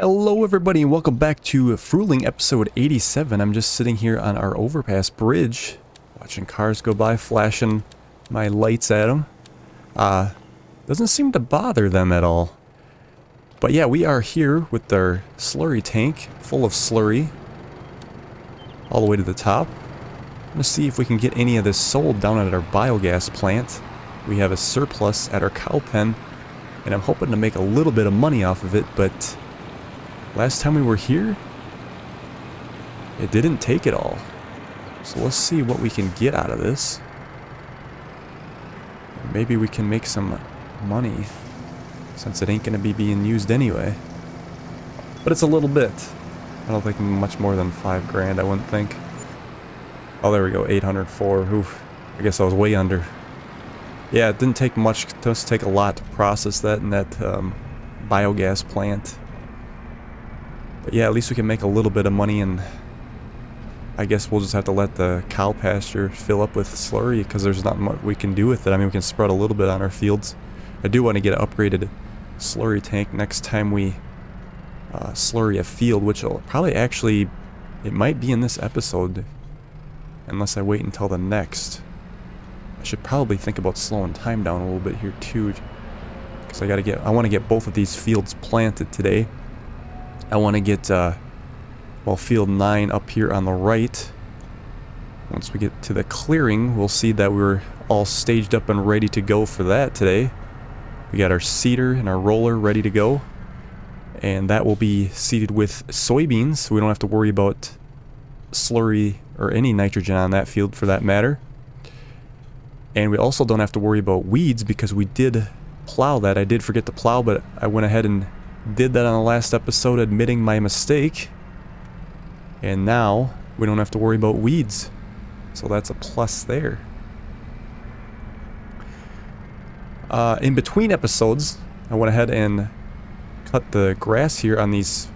Hello everybody and welcome back to Frühling episode 87. I'm just sitting here on our overpass bridge, watching cars go by, flashing my lights at them. Doesn't seem to bother them at all. But yeah, we are here with our slurry tank, full of slurry, all the way to the top. I'm gonna see if we can get any of this sold down at our biogas plant. We have a surplus at our cow pen, and I'm hoping to make a little bit of money off of it, but last time we were here, it didn't take it all. So let's see what we can get out of this. Maybe we can make some money, since it ain't going to be being used anyway. But it's a little bit. I don't think much more than 5 grand, I wouldn't think. Oh, there we go, 804. Oof. I guess I was way under. Yeah, it didn't take much. It does take a lot to process that in that biogas plant. But yeah, at least we can make a little bit of money, and I guess we'll just have to let the cow pasture fill up with slurry, because there's not much we can do with it. I mean, we can spread a little bit on our fields. I do want to get an upgraded slurry tank next time we slurry a field, which will probably actually, it might be in this episode, unless I wait until the next. I should probably think about slowing time down a little bit here too, because I want to get both of these fields planted today. I want to get, well, field 9 up here on the right. Once we get to the clearing, we'll see that we're all staged up and ready to go for that today. We got our seeder and our roller ready to go. And that will be seeded with soybeans, so we don't have to worry about slurry or any nitrogen on that field for that matter. And we also don't have to worry about weeds, because we did plow that. I did forget to plow, but I went ahead and did that on the last episode, admitting my mistake. And now we don't have to worry about weeds. So that's a plus there. In between episodes, I went ahead and cut the grass here on these,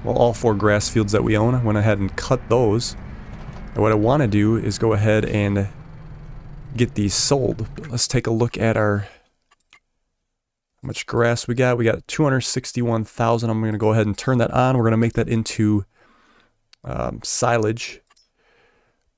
well, all 4 grass fields that we own. I went ahead and cut those. And what I want to do is go ahead and get these sold. But let's take a look at our how much grass we got. We got 261,000. I'm going to go ahead and turn that on. We're going to make that into silage.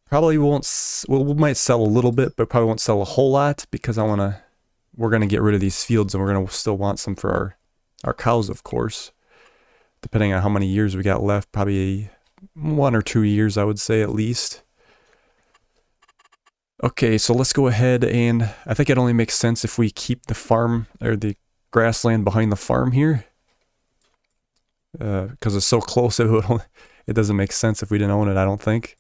Probably won't, well, we might sell a little bit, but probably won't sell a whole lot, because we're going to get rid of these fields, and we're going to still want some for our cows, of course. Depending on how many years we got left, probably 1 or 2 years, I would say, at least. Okay, so let's go ahead, and I think it only makes sense if we keep the farm, or the grassland behind the farm here, because it's so close, it doesn't make sense if we didn't own it, I don't think.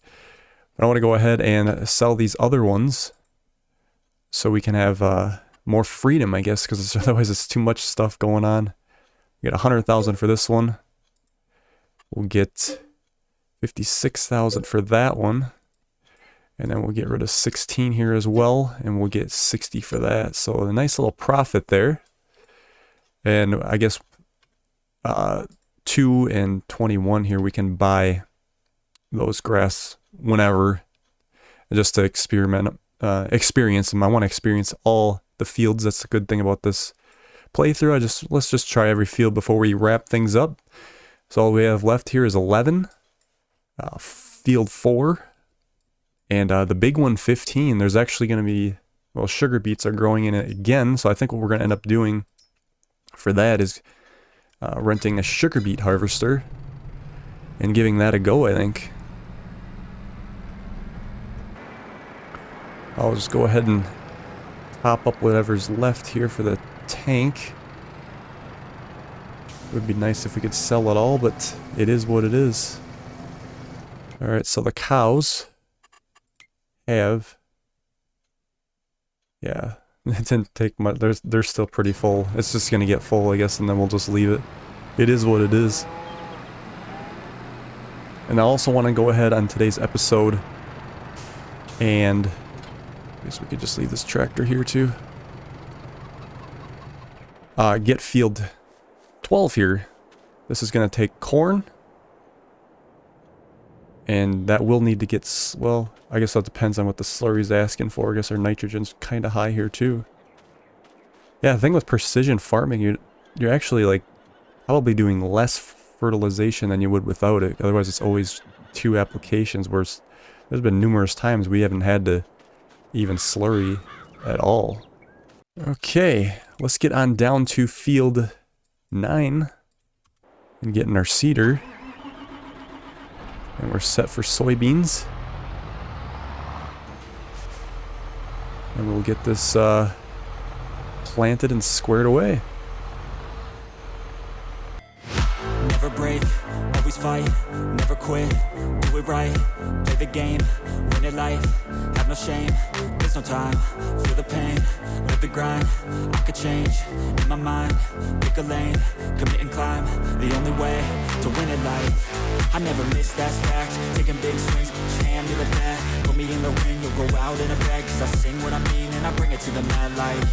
But I want to go ahead and sell these other ones so we can have more freedom, I guess, because otherwise it's too much stuff going on. We get 100,000 for this one. We'll get 56,000 for that one. And then we'll get rid of 16 here as well, and we'll get 60 for that. So a nice little profit there. And I guess 2 and 21 here, we can buy those grass whenever, just to experience them. I want to experience all the fields. That's the good thing about this playthrough. Let's just try every field before we wrap things up. So all we have left here is 11, field 4. And the big one, 15, there's actually going to be, well, sugar beets are growing in it again. So I think what we're going to end up doing for that is renting a sugar beet harvester and giving that a go, I think. I'll just go ahead and top up whatever's left here for the tank. It would be nice if we could sell it all, but it is what it is. Alright, so the cows have, yeah, it didn't take much. They're still pretty full. It's just gonna get full, I guess, and then we'll just leave it. It is what it is. And I also want to go ahead on today's episode, and I guess we could just leave this tractor here too. Get field 12 here. This is gonna take corn. And that will need to get, well, I guess that depends on what the slurry's asking for. I guess our nitrogen's kind of high here too. Yeah, the thing with precision farming, you're actually like probably doing less fertilization than you would without it. Otherwise, it's always 2 applications, whereas there's been numerous times we haven't had to even slurry at all. Okay, let's get on down to field 9 and get in our seeder. And we're set for soybeans. And we'll get this planted and squared away. Never break, always fight, never quit, do it right, play the game, win it life, have no shame, there's no time, feel the pain, live the grind, I could change, in my mind, pick a lane, commit and climb, the only way to win it life, I never miss, that's fact, taking big swings, hand me the bat, put me in the ring, you'll go out in a bag, cause I sing what I mean and I bring it to the mad light,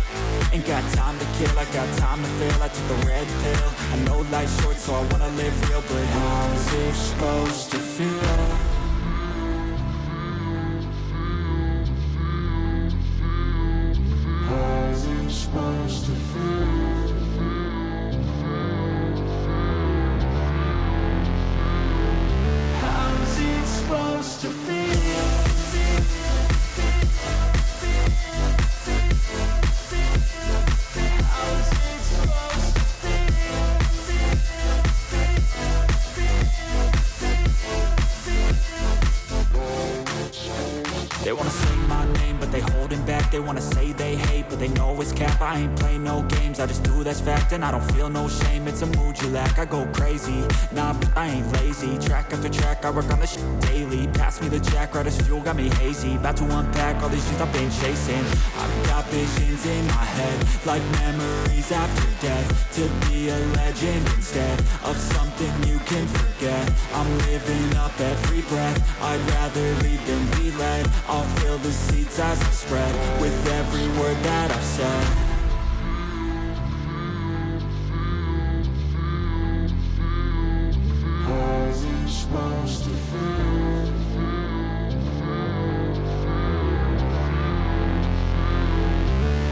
ain't got time to kill, I got time to feel, I took the red pill, I know life's short so I wanna live real, but how's it supposed to feel? How's it supposed to feel? How's it supposed to feel? They wanna say my name, but they holding back. They wanna say they hate, but they know it's cap. I ain't play no games, I just do that's fact. And I don't feel no shame, it's a mood you lack. I go crazy, nah, but I ain't lazy. Track after track, I work on this shit daily. Pass me the jack, right as fuel, got me hazy. About to unpack all these things I've been chasing. I've got visions in my head, like memories after death. To be a legend instead of something you can forget. I'm living up every breath, I'd rather lead than be led. I'll fill the seats as I spread with every word that I've said. How's it supposed to feel?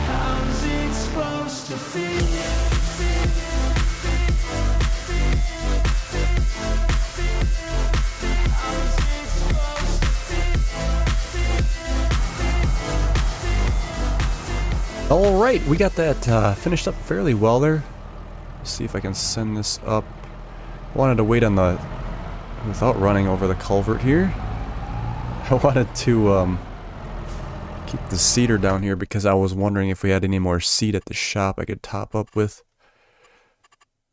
How's it supposed to feel? Alright, we got that finished up fairly well there. Let's see if I can send this up. Wanted to wait on the... without running over the culvert here. I wanted to keep the seeder down here because I was wondering if we had any more seed at the shop I could top up with.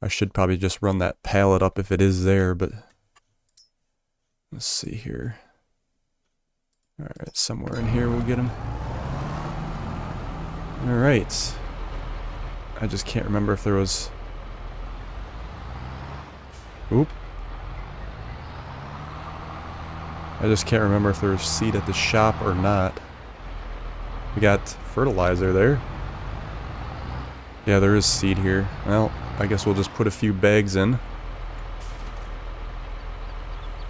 I should probably just run that pallet up if it is there, but... let's see here. Alright, somewhere in here we'll get them. Alright. I just can't remember if there was... oop. I just can't remember if there was seed at the shop or not. We got fertilizer there. Yeah, there is seed here. Well, I guess we'll just put a few bags in.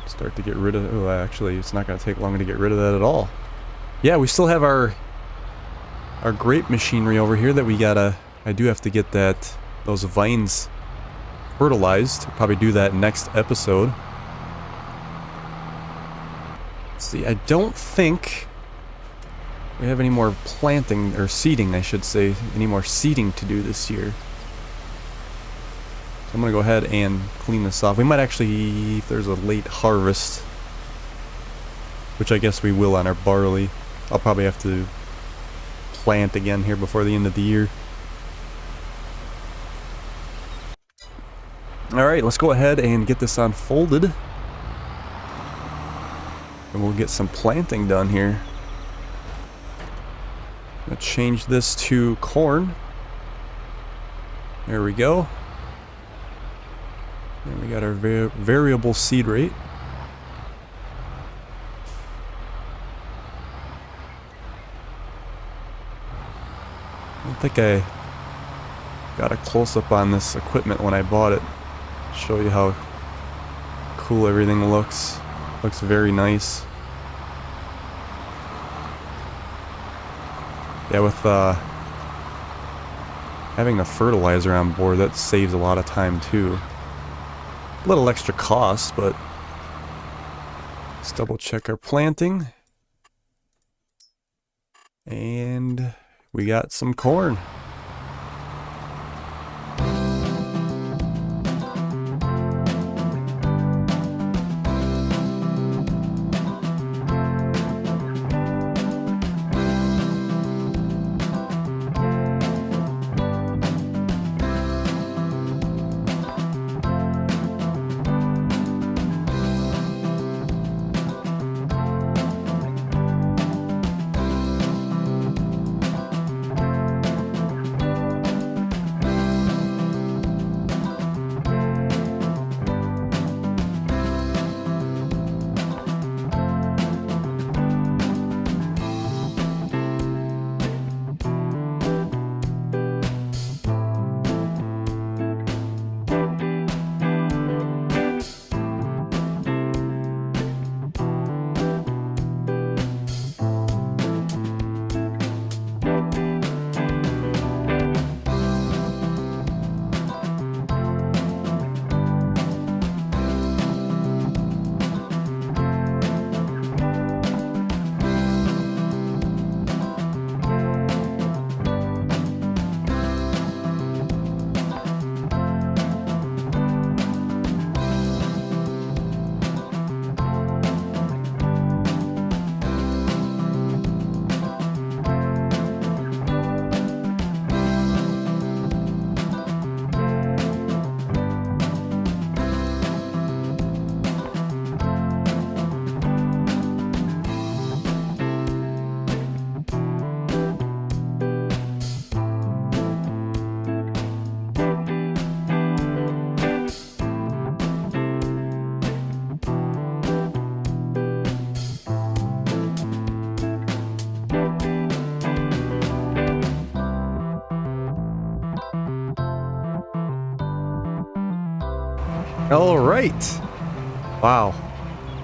Start to get rid of... oh, actually, it's not going to take long to get rid of that at all. Yeah, we still have our grape machinery over here that we gotta... I do have to get those vines fertilized. Probably do that next episode. Let's see, I don't think we have any more planting, or seeding I should say, any more seeding to do this year. So I'm gonna go ahead and clean this off. We might actually, if there's a late harvest, which I guess we will on our barley, I'll probably have to plant again here before the end of the year. Alright, let's go ahead and get this unfolded. And we'll get some planting done here. I'm gonna change this to corn. There we go. And we got our variable seed rate. I don't think I got a close-up on this equipment when I bought it. Show you how cool everything looks. Looks very nice. Yeah, with Having the fertilizer on board, that saves a lot of time too. A little extra cost, but let's double check our planting. And we got some corn. All right. Wow.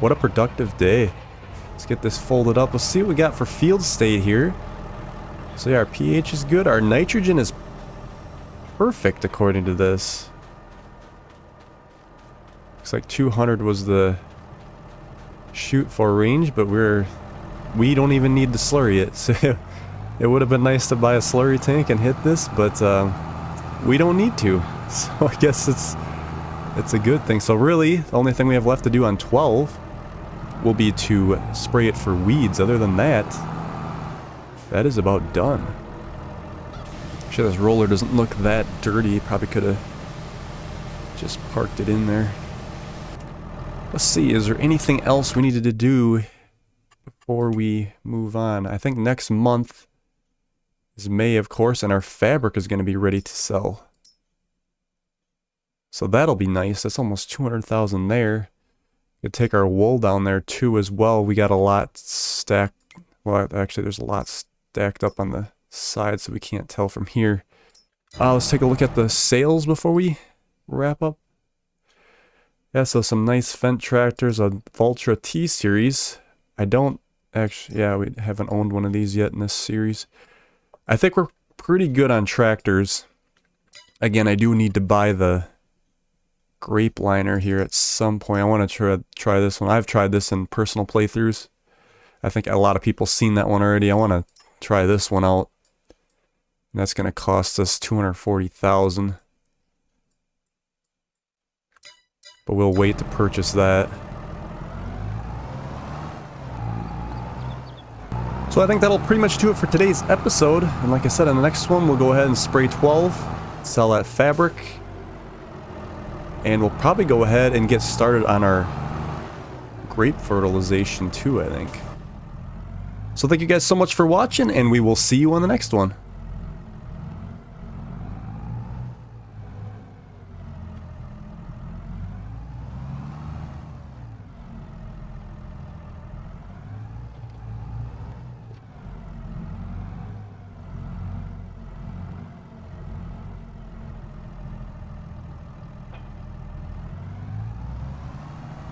What a productive day. Let's get this folded up. Let's see what we got for field state here. So yeah, our pH is good. Our nitrogen is perfect according to this. Looks like 200 was the shoot for range, but we don't even need the slurry yet. So it would have been nice to buy a slurry tank and hit this, but we don't need to. So I guess it's a good thing. So really, the only thing we have left to do on 12 will be to spray it for weeds. Other than that, that is about done. Sure, this roller doesn't look that dirty. Probably could have just parked it in there. Let's see, is there anything else we needed to do before we move on? I think next month is May, of course, and our fabric is going to be ready to sell. So that'll be nice. That's almost 200,000 there. Could take our wool down there too as well. We got a lot stacked. Well, actually, there's a lot stacked up on the side, so we can't tell from here. Let's take a look at the sales before we wrap up. Yeah, so some nice Fendt tractors, a Valtra T-Series. I don't actually, yeah, we haven't owned one of these yet in this series. I think we're pretty good on tractors. Again, I do need to buy the grape liner here at some point. I want to try this one. I've tried this in personal playthroughs. I think a lot of people seen that one already. I want to try this one out. And that's going to cost us 240,000. But we'll wait to purchase that. So I think that'll pretty much do it for today's episode. And like I said, in the next one, we'll go ahead and spray 12, sell that fabric, and we'll probably go ahead and get started on our grape fertilization too, I think. So thank you guys so much for watching, and we will see you on the next one.